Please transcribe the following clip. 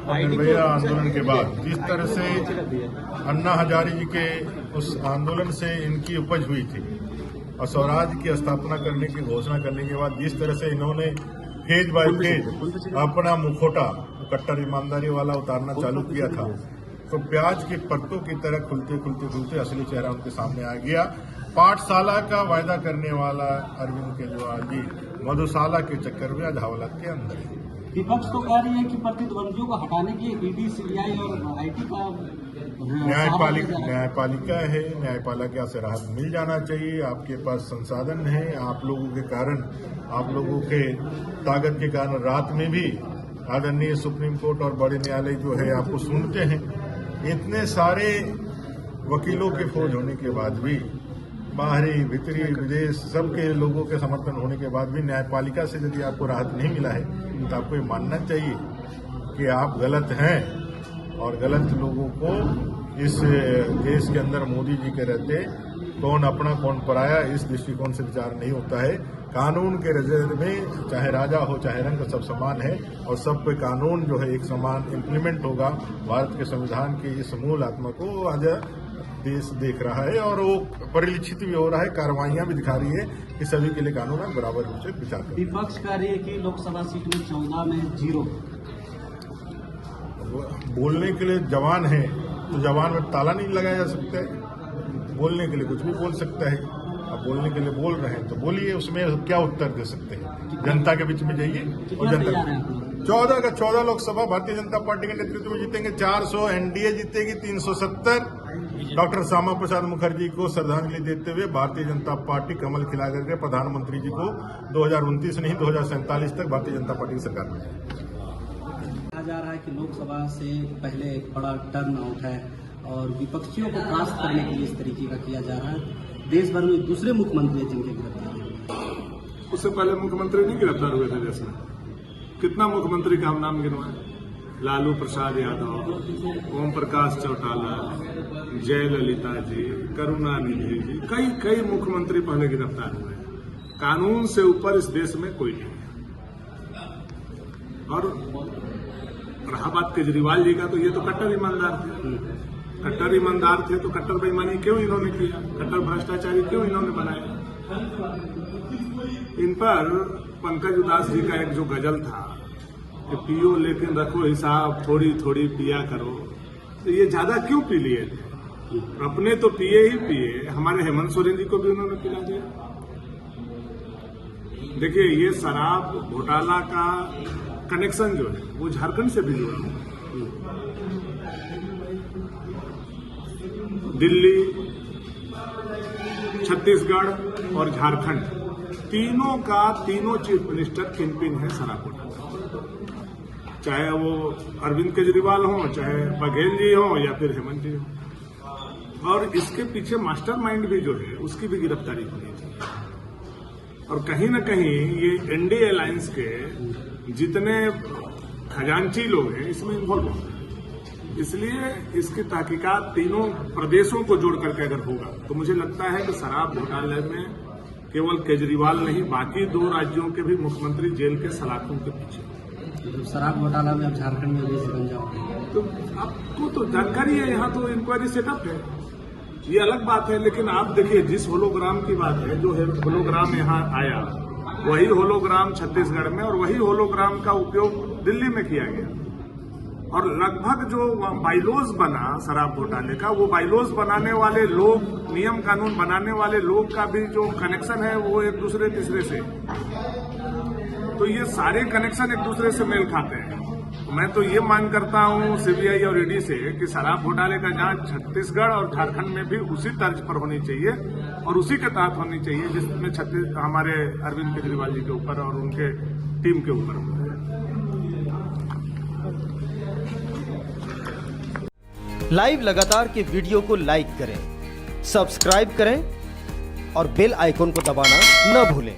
निर्भया आंदोलन के बाद जिस तरह से अन्ना हजारे जी के उस आंदोलन से इनकी उपज हुई थी और स्वराज की स्थापना करने की घोषणा करने के बाद जिस तरह से इन्होंने फेज बाय फेज अपना मुखौटा कट्टर ईमानदारी वाला उतारना चालू किया था, तो प्याज की परतों की तरह खुलते खुलते खुलते असली चेहरा उनके सामने आ गया। पाठशाला का वायदा करने वाला अरविंद केजरीवाल जी मधुशाला के चक्कर में आज हवालात के अंदर है। विपक्ष तो कह रही है कि प्रतिद्वंदियों को हटाने के लिए ईडी, सीबीआई और आईटी का न्यायपालिका है, न्यायपालिका से राहत मिल जाना चाहिए। आपके पास संसाधन है, आप लोगों के कारण, आप लोगों के ताकत के कारण रात में भी आदरणीय सुप्रीम कोर्ट और बड़े न्यायालय जो है आपको सुनते हैं। इतने सारे वकीलों की फौज होने के बाद भी, बाहरी भीतरी विदेश सबके लोगों के समर्थन होने के बाद भी न्यायपालिका से यदि आपको राहत नहीं मिला है तो आपको ये मानना चाहिए कि आप गलत हैं और गलत लोगों को इस देश के अंदर मोदी जी के रहते कौन अपना कौन पराया इस दृष्टिकोण से विचार नहीं होता है। कानून के नजर में चाहे राजा हो चाहे रंग सब समान है और सब पे कानून जो है एक समान इम्प्लीमेंट होगा। भारत के संविधान की इस मूल आत्मा को आज देश देख रहा है और वो परिलक्षित भी हो रहा है, कार्रवाइयां भी दिखा रही है कि सभी के लिए कानून बराबर रूप से विचार करें। विपक्ष कह रही है कि लोकसभा सीट में 14 में 0। बोलने के लिए जवान है तो जवान में ताला नहीं लगाया जा सकता है। बोलने के लिए कुछ भी बोल सकता है। अब बोलने के लिए बोल रहे हैं तो बोलिए, उसमें क्या उत्तर दे सकते हैं। जनता के बीच में जाइए और जनता 14 का 14 लोकसभा भारतीय जनता पार्टी के नेतृत्व में जीतेंगे। 400 एनडीए जीतेगी, 370। डॉक्टर श्यामा प्रसाद मुखर्जी को श्रद्धांजलि देते हुए भारतीय जनता पार्टी कमल खिला करके प्रधानमंत्री जी को 2029 नहीं 2047 तक भारतीय जनता पार्टी की सरकार में कहा जा रहा है कि लोकसभा से पहले एक बड़ा टर्न आउट है और विपक्षियों को त्रास्त करने के लिए इस तरीके का किया जा रहा है। देश भर में दूसरे मुख्यमंत्री हैं जिनके गिरफ्तार, उससे पहले मुख्यमंत्री नहीं गिरफ्तार हुए थे। जैसे कितना मुख्यमंत्री का हम नाम गिनवाए, लालू प्रसाद यादव, ओम प्रकाश चौटाला, जयललिता जी, करुणानिधि जी, कई मुख्यमंत्री पहले गिरफ्तार हुए। कानून से ऊपर इस देश में कोई नहीं है। और रहा बात केजरीवाल जी का, तो ये तो कट्टर ईमानदार थे। कट्टर ईमानदार थे तो कट्टर बेईमानी क्यों इन्होंने किया, कट्टर भ्रष्टाचारी क्यों इन्होंने बनाया। इन पर पंकज उदास जी का एक जो गजल था कि पियो लेकिन रखो हिसाब, थोड़ी थोड़ी पिया करो, तो ये ज्यादा क्यों पी लिए थे। अपने तो पिए ही पिए, हमारे हेमंत सोरेन जी को भी उन्होंने पिला दिया। देखिए, ये शराब घोटाला का कनेक्शन जो है वो झारखंड से भी जुड़ा है। दिल्ली, छत्तीसगढ़ और झारखंड, तीनों चीफ मिनिस्टर किंगपिन है शराब घोटाला। चाहे वो अरविंद केजरीवाल हो, चाहे बघेल जी हो या फिर हेमंत जी हो। और इसके पीछे मास्टरमाइंड भी जो है उसकी भी गिरफ्तारी होनी चाहिए। और कहीं न कहीं ये एनडीए अलायंस के जितने खजांची लोग हैं इसमें इन्वॉल्व हो, इसलिए इसकी तहकीकात तीनों प्रदेशों को जोड़ करके अगर होगा तो मुझे लगता है कि शराब घोटाले में केवल केजरीवाल नहीं, बाकी 2 राज्यों के भी मुख्यमंत्री जेल के सलाखों के पीछे। शराब घोटाला में अब झारखंड में भी शिकंजा हो, तो आपको तो जानकारी है, यहाँ तो इंक्वायरी सेटअप है, ये अलग बात है। लेकिन आप देखिए, जिस होलोग्राम की बात है, जो होलोग्राम यहाँ आया, वही होलोग्राम छत्तीसगढ़ में और वही होलोग्राम का उपयोग दिल्ली में किया गया। और लगभग जो बाइलॉज बना शराब घोटाले का, वो बाइलॉज बनाने वाले लोग, नियम कानून बनाने वाले लोग का भी जो कनेक्शन है वो एक दूसरे तीसरे से, तो ये सारे कनेक्शन एक दूसरे से मेल खाते हैं। मैं तो ये मांग करता हूँ सीबीआई और ईडी से कि शराब घोटाले का जांच छत्तीसगढ़ और झारखंड में भी उसी तर्ज पर होनी चाहिए और उसी के तहत होनी चाहिए जिसमें हमारे अरविंद केजरीवाल जी के ऊपर और उनके टीम के ऊपर। लाइव लगातार के वीडियो को लाइक करें, सब्सक्राइब करें और बेल आइकन को दबाना न भूलें।